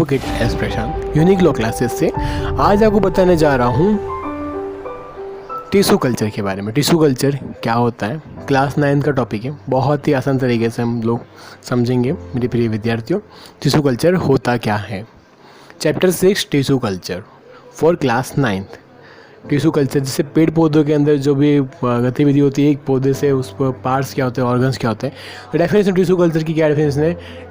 Advocate S प्रशांत unique law classes से। आज आपको बताने जा रहा हूँ टिश्यू कल्चर के बारे में। टिश्यू कल्चर क्या होता है, क्लास 9 का टॉपिक है। बहुत ही आसान तरीके से हम लोग समझेंगे मेरे प्रिय विद्यार्थियों। टिश्यू कल्चर होता क्या है। Chapter 6 tissue culture for class 9। Tissue culture जैसे पेड़ पौधों के अंदर जो भी गतिविधि होती है, एक पौधे से उस पर पार्ट्स क्या होते हैं, ऑर्गन्स क्या होते हैं। तो डेफिनेशन टिश्यू कल्चर की क्या डेफिनेशन है,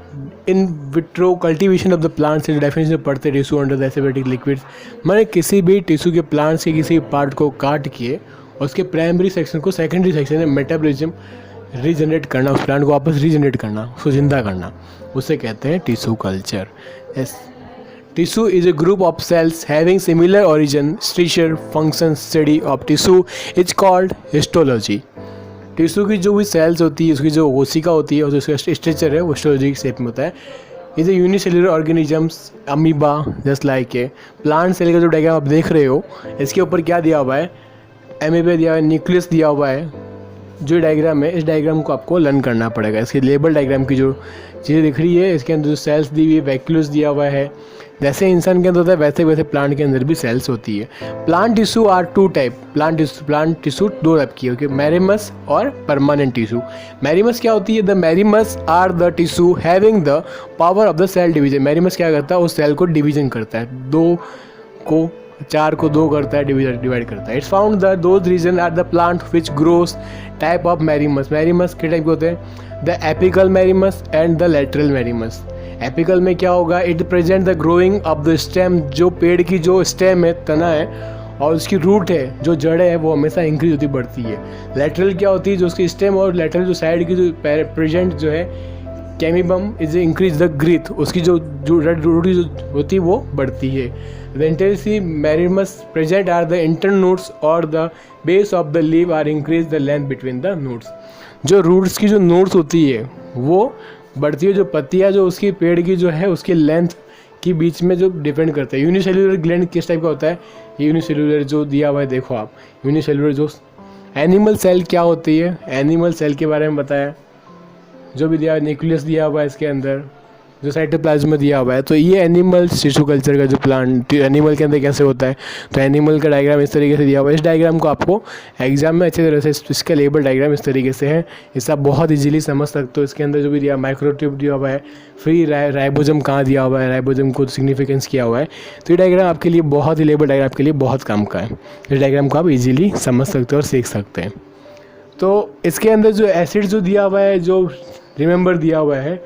in vitro cultivation of the plant से डेफिनेशन पढ़ते टिश्यू अंडर द एसेबेटिक लिक्विड्स। मैंने किसी भी टिश्यू के प्लांट्स के किसी पार्ट को काट के उसके प्राइमरी सेक्शन को सेकेंडरी सेक्शन में मेटाबॉलिज्म रीजनरेट करना, उस प्लांट को वापस रीजनरेट करना, उसको जिंदा करना, उसे कहते हैं tissue culture. Tissue is a group of cells having similar origin, structure, function. Study of tissue is called histology. Tissue की जो भी सेल्स होती है, उसकी जो कोशिका होती है और जो उसका स्ट्रक्चर है वो हिस्टोलॉजी के शेप में होता है। Is a unicellular organisms amoeba just like a plant cell का जो डायग्राम आप देख रहे हो, इसके ऊपर क्या दिया हुआ है, अमीबा दिया हुआ है, न्यूक्लियस दिया हुआ है। जो डायग्राम है, इस डायग्राम को आपको लर्न करना पड़ेगा। इसके लेबल डायग्राम की जो चीज़ें दिख रही है, इसके अंदर जो सेल्स दी हुई है, वैक्यूल्स दिया हुआ है। जैसे इंसान के अंदर होता है वैसे वैसे प्लांट के अंदर भी सेल्स होती है। Plant tissue are two type. Plant tissue दो टाइप की है, मैरिमस और परमानेंट टिश्यू। मैरिमस क्या होती है, the meristems are the tissue having the power of the cell division. Meristems क्या करता है, उस सेल को डिवीजन करता है, 4 को 2 करता है, डिवाइड करता है। It's found the those region are the plant which grows type of meristems. Meristems के टाइप के होते हैं, the apical meristems and the lateral meristems. Apical में क्या होगा, it present the growing of the stem. जो पेड़ की जो स्टेम है, तना है, और उसकी रूट है, जो जड़ें है, वो हमेशा इंक्रीज होती बढ़ती है। लेटरल क्या होती है, जो उसकी स्टेम और लेटरल जो साइड की जो प्रेजेंट जो है cambium is increase the growth, उसकी जो रूट जो होती है वो बढ़ती है। द इंटेंसी meristems present are the internodes और the base of the leave are increase the length between the nodes. जो रूट्स की जो नोट्स होती है वो बढ़ती है, जो पत्तियाँ जो उसकी पेड़ की जो है उसकी लेंथ के बीच में जो डिपेंड करता है। यूनिसेलुलर ग्लैंड किस टाइप का होता है, यूनिसेलुलर जो दिया हुआ है, देखो आप यूनिसेलुलर जो एनिमल सेल क्या होती है, एनिमल सेल के बारे में बताया, जो भी दिया, न्यूक्लियस दिया हुआ है इसके अंदर, जो साइटोप्लाज्म दिया हुआ है। तो ये एनिमल टिश्यू कल्चर का जो प्लांट एनिमल के अंदर कैसे होता है, तो एनिमल का डायग्राम इस तरीके से दिया हुआ है। इस डायग्राम को आपको एग्जाम में अच्छी तरह से, इसका लेबल डायग्राम इस तरीके से है, इसे आप बहुत इजीली समझ सकते हो। इसके अंदर जो भी दिया, माइक्रोट्यूब दिया हुआ है, फ्री राइबोसोम कहाँ दिया हुआ है, राइबोसोम को सिग्निफिकेंस किया हुआ है। तो ये डायग्राम आपके लिए बहुत ही, लेबल डायग्राम आपके लिए बहुत काम का है। इस डायग्राम को आप इजीली समझ सकते हो और सीख सकते हैं। तो इसके अंदर जो एसिड जो दिया हुआ है, जो रिमेंबर दिया हुआ है,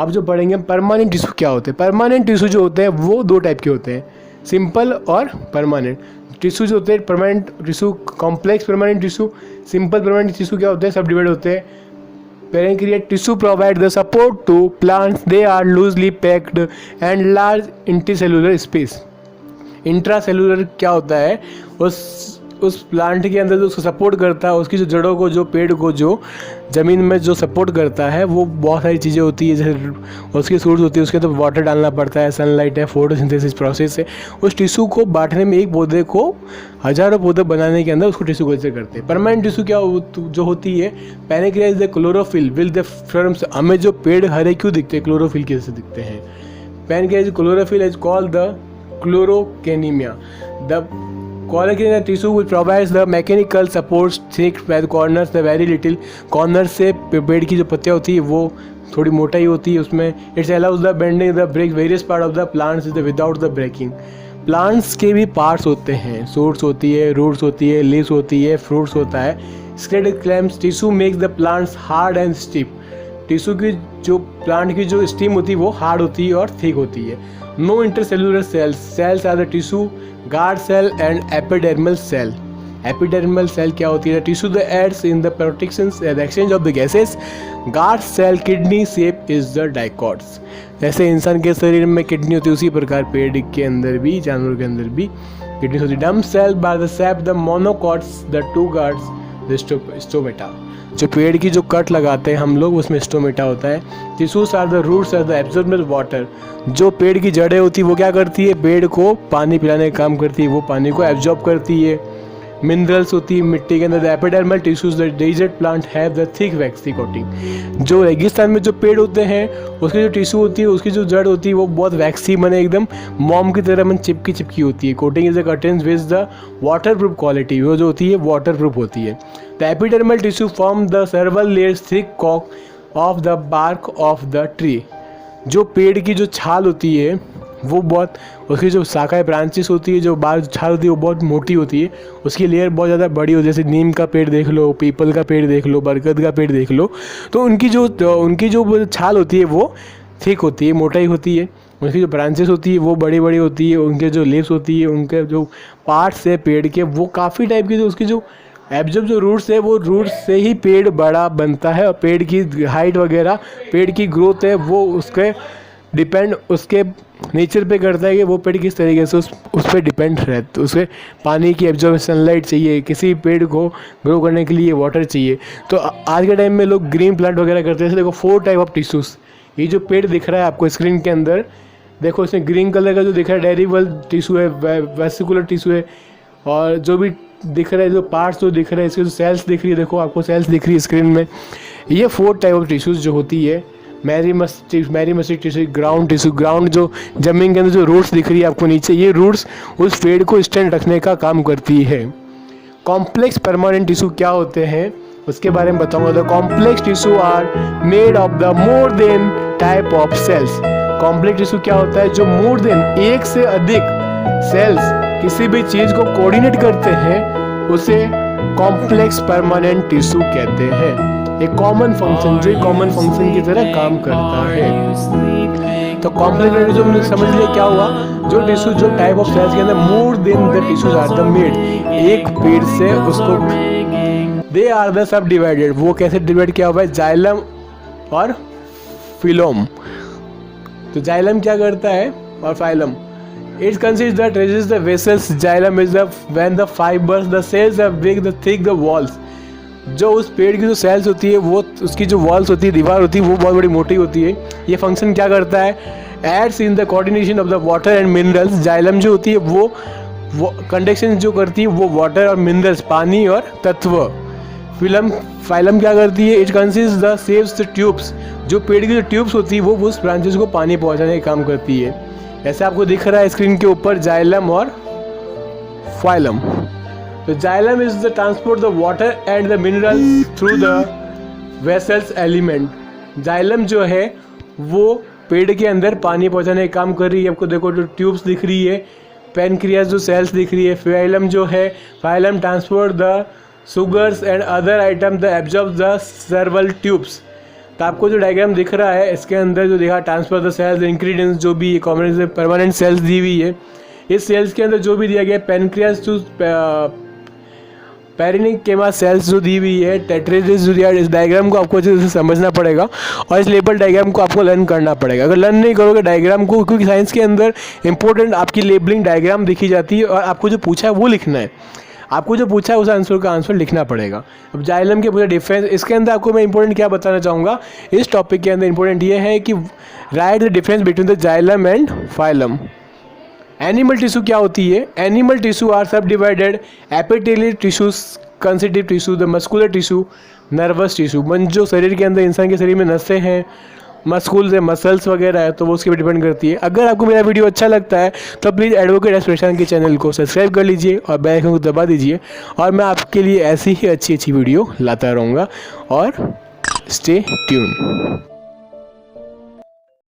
अब जो पढ़ेंगे परमानेंट टिश्यू क्या होते हैं। परमानेंट टिश्यू जो होते हैं वो 2 टाइप के होते हैं, सिंपल और परमानेंट टिश्यू जो होते हैं। Permanent tissue, complex permanent tissue, simple permanent tissue क्या होते हैं, सब डिवाइड होते हैं। Parenchyma tissue provide the support to plants, they are loosely packed and large intercellular space. Intracellular क्या होता है, उस प्लांट के अंदर जो उसको सपोर्ट करता है, उसकी जो जड़ों को, जो पेड़ को जो ज़मीन में जो सपोर्ट करता है, वो बहुत सारी चीज़ें होती है। जैसे उसकी सूट्स होती है, उसके तो वाटर डालना पड़ता है, सनलाइट है, फोटोसिंथेसिस प्रोसेस है। उस टिश्यू को बांटने में, एक पौधे को हज़ारों पौधे बनाने के अंदर उसको टिश्यू कल्चर करते हैं। परमानेंट टिश्यू क्या जो होती है, pancreas the chlorophyll will the forms. हमें जो पेड़ हरे क्यों दिखते हैं, क्लोरोफिल की वजह से दिखते हैं। Pancreas chlorophyll is called the क्लोरोकेनिमिया। The Collagen tissue which provides the mechanical support thick by the corners, the very little corners से पेड़ की जो पत्तियाँ होती है वो थोड़ी मोटाई होती है उसमें। It allows the bending the break various part of the plants without the breaking। Plants के भी पार्ट्स होते हैं, सूट्स होती है, रूट्स होती है, लीव्स होती है, फ्रूट्स होता है। Sclerotic clamps tissue makes the plants hard and stiff। Tissue की जो प्लांट की जो स्टीम होती है वो हार्ड होती है और थिक होती है। No intercellular cells, cells are the tissue guard cell and epidermal cell. Epidermal cell क्या होती है, tissue the aids in the protection the exchange of the gases. Guard cell kidney shape is the dicots. जैसे इंसान के शरीर में kidney होती है, उसी प्रकार पेड़ के अंदर भी, जानवर के अंदर भी किडनी होती है। Dumbbell by the shape the monocots the 2 guards the stomata. जो पेड़ की जो कट लगाते हैं हम लोग, उसमें स्टोमेटा होता है। Tissues are the roots are the absorber water. जो पेड़ की जड़ें होती है वो क्या करती है, पेड़ को पानी पिलाने का काम करती है, वो पानी को एब्जॉर्ब करती है। मिनरल्स होती है मिट्टी के अंदर। The epidermal tissues the desert plant have the thick waxy coating. जो रेगिस्तान में जो पेड़ होते हैं उसकी जो टिश्यू होती है, उसकी जो जड़ होती है वो बहुत वैक्सी माने एकदम मोम की तरह मन चिपकी होती है। Coating is the curtains with the water proof quality, वो जो होती है वाटर प्रूफ होती है। The epidermal tissue form the several layers thick कॉक of the bark of the tree. जो पेड़ की जो छाल होती है वो बहुत, उसकी जो शाखाएं ब्रांचेस होती है, जो बाहर छाल होती है वो बहुत मोटी होती है, उसकी लेयर बहुत ज़्यादा बड़ी होती है। जैसे नीम का पेड़ देख लो, पीपल का पेड़ देख लो, बरगद का पेड़ देख लो, तो उनकी जो छाल होती है वो थिक होती है, मोटाई होती है। उनकी जो ब्रांचेस होती है वो बड़ी बड़ी होती है। उनके जो लीव्स होती है, उनके जो पार्ट्स है पेड़ के वो काफ़ी टाइप की, जो उसकी जो एब्जॉर्ब जो रूट्स है वो रूट्स से ही पेड़ बड़ा बनता है। और पेड़ की हाइट वगैरह, पेड़ की ग्रोथ है वो उसके डिपेंड उसके नेचर पे करता है कि वो पेड़ किस तरीके से उस पर डिपेंड रहता है। उसे पानी की एब्जॉर्ब सनलाइट चाहिए, किसी पेड़ को ग्रो करने के लिए वाटर चाहिए। तो आज के टाइम में लोग ग्रीन प्लांट वगैरह करते हैं। देखो 4 टाइप ऑफ टिश्यूज़, ये जो पेड़ दिख रहा है आपको स्क्रीन के अंदर, देखो इसमें ग्रीन कलर का जो दिख रहा है डेरिवल टिश्यू है, वेसिकुलर टिश्यू है, और जो भी दिख रहा है जो पार्ट्स जो दिख रहे हैं, इसके जो सेल्स दिख रही है, देखो आपको सेल्स दिख रही है स्क्रीन में। ये 4 टाइप ऑफ टिश्यूज़ जो होती है। मैरीमेस्टिक टिश्यू, ग्राउंड टिश्यू, ग्राउंड जो जमीन के अंदर जो रूट्स दिख रही है आपको नीचे, ये रूट्स उस पेड़ को स्टैंड रखने का काम करती है। कॉम्प्लेक्स परमानेंट टिश्यू क्या होते हैं उसके बारे में बताऊंगा। The complex tissue are made of the more than type of cells. Complex tissue क्या होता है, जो मोर देन एक से अधिक सेल्स किसी भी चीज को कोऑर्डिनेट करते हैं उसे कॉम्प्लेक्स परमानेंट टिश्यू कहते हैं। एक कॉमन फंक्शन, जो कॉमन फंक्शन की तरह काम करता है। तो कॉम्प्लेक्स टिश्यू हमने समझ लिया क्या हुआ, जो टिश्यू जो टाइप ऑफ सेल्स के अंदर more than the tissues are the made, एक पेड़ से उसको they are the subdivided. वो कैसे डिवाइड किया हुआ है, जाइलम और फिलोम। तो जाइलम क्या करता है और phylum. It consists that raises the vessels. Xylem is the when the fibers, the cells are big, the thick the walls. जो उस पेड़ की जो सेल्स होती है वो उसकी जो वॉल्स होती है, दीवार होती है, वो बहुत बड़ी मोटी होती है। ये फंक्शन क्या करता है, aids in the coordination of the water and minerals. Xylem जो होती है वो कंडक्शन जो करती है वो वाटर और मिनरल्स, पानी और तत्व। फाइलम क्या करती है, it consist the saves the tubes. जो पेड़ की जो ट्यूब्स होती है वो उस ब्रांचेस को पानी पहुँचाने का काम करती है। ऐसे आपको दिख रहा है स्क्रीन के ऊपर जाइलम और फाइलम। तो xylem is the transport the water and the mineral through the vessels element. Xylem जो है वो पेड़ के अंदर पानी पहुंचाने का काम कर रही है। आपको देखो जो ट्यूब्स दिख रही है, पैनक्रियास जो सेल्स दिख रही है। फाइलम जो है, phylum transport the sugars and other item the absorb the सर्वल tubes. तो आपको जो डायग्राम दिख रहा है इसके अंदर जो देखा ट्रांसफर द सेल्स इंग्रेडिएंट्स जो भी कॉमन परमानेंट सेल्स दी हुई है, इस सेल्स के अंदर जो भी दिया गया है पैनक्रियास टू पेरिनिकेमा सेल्स जो दी हुई है, टेट्रेजिस जो दिया है। इस डायग्राम को आपको अच्छे से समझना पड़ेगा और इस लेबल डायग्राम को आपको लर्न करना पड़ेगा। अगर लर्न नहीं करोगे डायग्राम को, क्योंकि साइंस के अंदर इंपॉर्टेंट आपकी लेबलिंग डायग्राम दिखी जाती है और आपको जो पूछा है वो लिखना है। आपको जो पूछा है उस आंसर का आंसर लिखना पड़ेगा। अब जाइलम के पूरे डिफरेंस, इसके अंदर आपको मैं इंपॉर्टेंट क्या बताना चाहूँगा इस टॉपिक के अंदर, इंपॉर्टेंट ये है कि write the difference between the xylem and phloem. Animal tissue क्या होती है, animal tissue are subdivided epithelial tissues, connective tissue, the muscular tissue, nervous tissue. मन जो शरीर के अंदर इंसान के शरीर में नसें हैं, मस्कुल्स है, मसल्स वगैरह है, तो वो उसके पर डिपेंड करती है। अगर आपको मेरा वीडियो अच्छा लगता है तो प्लीज़ एडवोकेट एक्सप्रेशन के चैनल को सब्सक्राइब कर लीजिए और बेल आइकन को दबा दीजिए, और मैं आपके लिए ऐसी ही अच्छी वीडियो लाता रहूँगा। और स्टे ट्यून।